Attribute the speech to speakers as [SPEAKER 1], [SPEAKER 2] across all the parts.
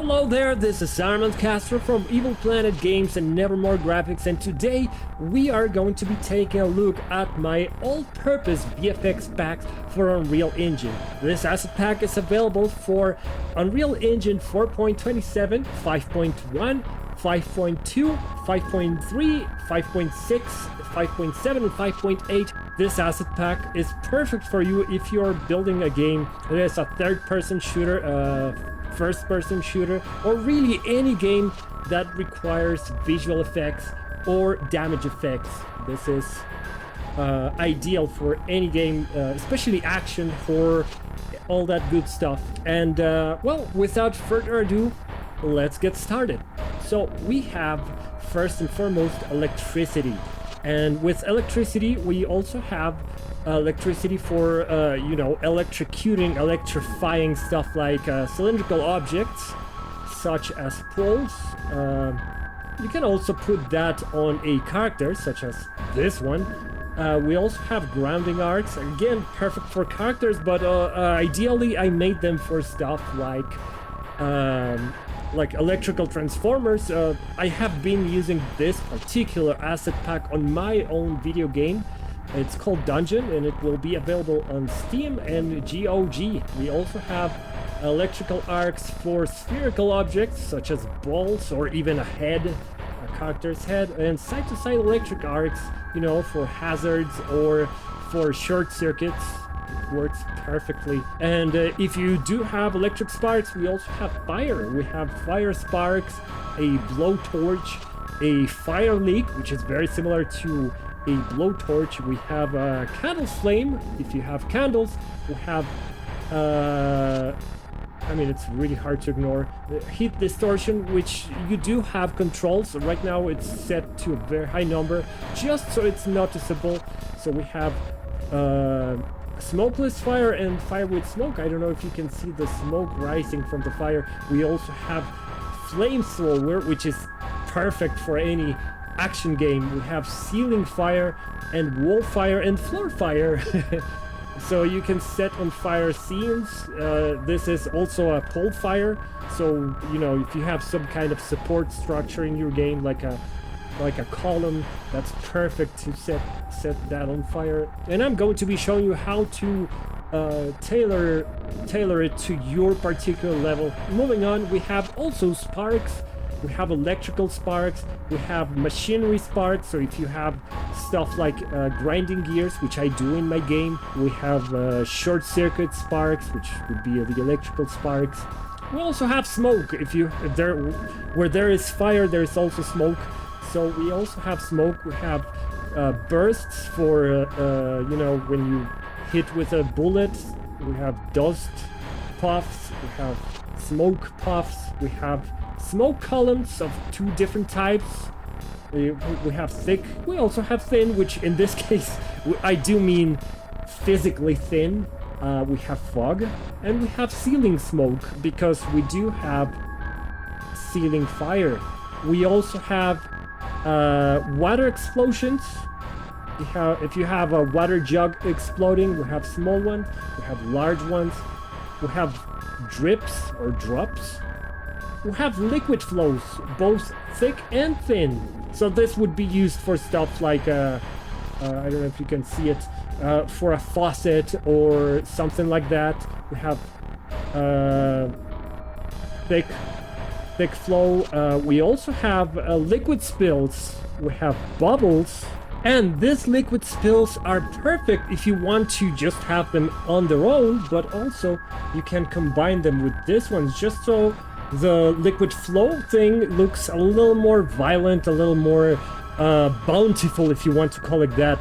[SPEAKER 1] Hello there, this is Armand Castro from Evil Planet Games and Nevermore Graphics, and today we are going to be taking a look at my all-purpose VFX packs for Unreal Engine. This asset pack is available for Unreal Engine 4.27, 5.1, 5.2, 5.3, 5.6, 5.7, and 5.8. This asset pack is perfect for you if you're building a game that is a third-person shooter, first-person shooter, or really any game that requires visual effects or damage effects. This is ideal for any game, especially action, horror, all that good stuff. And well, without further ado, let's get started. So we have first and foremost electricity, and with electricity we also have electricity for electrifying stuff like cylindrical objects such as poles. You can also put that on a character such as this one. We also have grounding arcs, again perfect for characters, but ideally I made them for stuff like electrical transformers. I have been using this particular asset pack on my own video game. It's called Dungeon, and it will be available on Steam and GOG. We also have electrical arcs for spherical objects such as balls or even a head, a character's head, and side-to-side electric arcs, for hazards or for short circuits. It works perfectly. And if you do have electric sparks, we also have fire. We have fire sparks, a blowtorch, a fire leak, which is very similar to a blowtorch. We have a candle flame. If you have candles, we have it's really hard to ignore heat distortion, which you do have controls. Right now it's set to a very high number just so it's noticeable. So we have smokeless fire and fire with smoke. I don't know if you can see the smoke rising from the fire. We also have flamethrower, which is perfect for any action game. We have ceiling fire and wall fire and floor fire. So you can set on fire scenes. This is also a pole fire, so if you have some kind of support structure in your game, like a column, that's perfect to set that on fire. And I'm going to be showing you how to tailor it to your particular level. Moving on, we have also sparks. We have electrical sparks, we have machinery sparks, so if you have stuff like grinding gears, which I do in my game. We have short circuit sparks, which would be the electrical sparks. We also have smoke. Where there is fire, there is also smoke. So we also have smoke. We have bursts for, when you hit with a bullet. We have dust puffs, we have smoke puffs, we have smoke columns of two different types. We have thick, we also have thin, which in this case I do mean physically thin. We have fog, and we have ceiling smoke, because we do have ceiling fire. We also have water explosions. If you have a water jug exploding, we have small ones, we have large ones, we have drips or drops. We have liquid flows, both thick and thin. So this would be used for stuff like, I don't know if you can see it, for a faucet or something like that. We have thick flow. We also have liquid spills. We have bubbles. And these liquid spills are perfect if you want to just have them on their own, but also you can combine them with this one, just so the liquid flow thing looks a little more violent, a little more bountiful, if you want to call it that.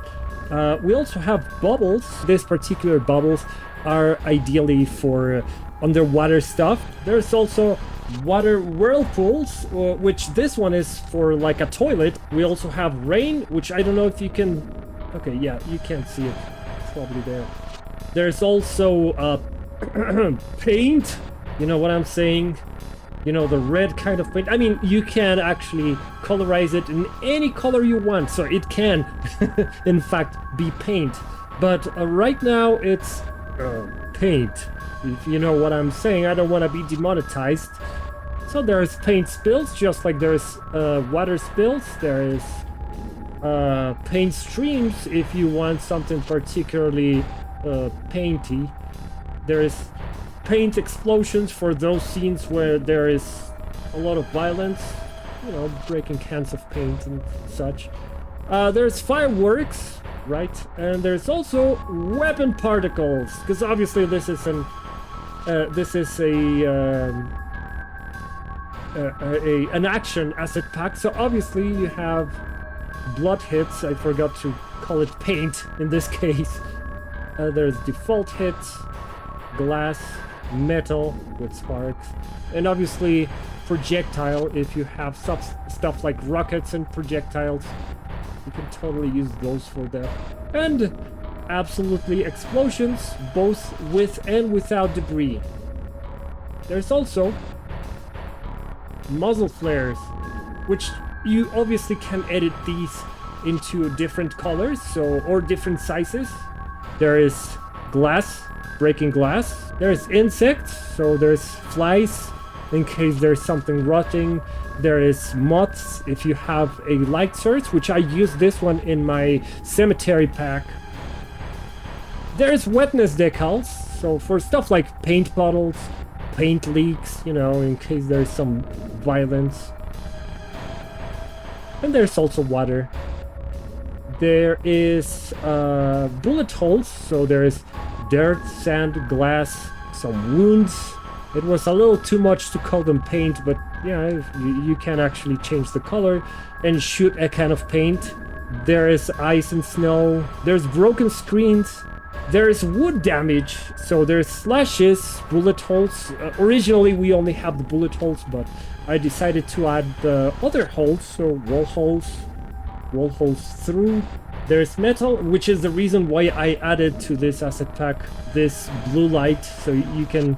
[SPEAKER 1] We also have bubbles. These particular bubbles are ideally for underwater stuff. There's also water whirlpools, which this one is for like a toilet. We also have rain, which I don't know if you can... Okay, yeah, you can see it. It's probably there. There's also paint. You know what I'm saying? The red kind of paint. I mean, you can actually colorize it in any color you want, so it can, in fact, be paint. But right now, it's paint. If you know what I'm saying, I don't want to be demonetized. So there's paint spills, just like there's water spills. There is paint streams if you want something particularly painty. There is paint explosions for those scenes where there is a lot of violence, you know, breaking cans of paint and such. There's fireworks, right? And there's also weapon particles, because obviously this is an action asset pack. So obviously you have blood hits. I forgot to call it paint in this case. There's default hits, glass, metal with sparks, and obviously projectile. If you have stuff like rockets and projectiles, you can totally use those for that. And absolutely explosions, both with and without debris. There's also muzzle flares, which you obviously can edit these into different colors, or different sizes. There is glass, breaking glass. There's insects, so there's flies in case there's something rotting. There is moths if you have a light source, which I use this one in my cemetery pack. There's wetness decals, so for stuff like paint bottles, paint leaks, you know, in case there's some violence. And there's also water. There is bullet holes, so there's dirt, sand, glass, some wounds. It was a little too much to call them paint, but yeah, you can actually change the color and shoot a can of paint. There is ice and snow. There's broken screens. There is wood damage, so there's slashes, bullet holes. Originally we only have the bullet holes, but I decided to add the other holes, so wall holes through. There's metal, which is the reason why I added to this asset pack this blue light, so you can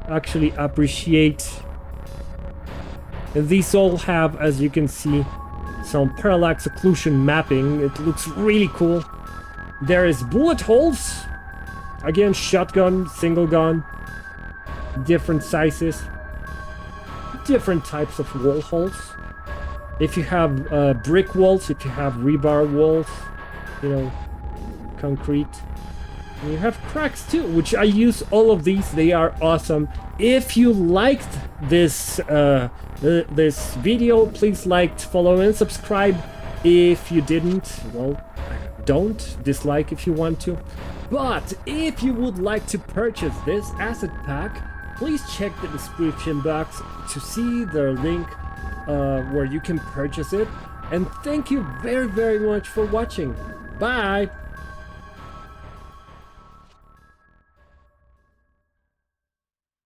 [SPEAKER 1] actually appreciate. And these all have, as you can see, some parallax occlusion mapping. It looks really cool. There is bullet holes. Again, shotgun, single gun, different sizes, different types of wall holes. If you have brick walls, if you have rebar walls, you know, concrete. And you have cracks too, which I use all of these. They are awesome. If you liked this this video, please like, follow, and subscribe. If you didn't, well, don't dislike if you want to. But if you would like to purchase this asset pack, please check the description box to see the link where you can purchase it. And thank you very, very much for watching. Bye!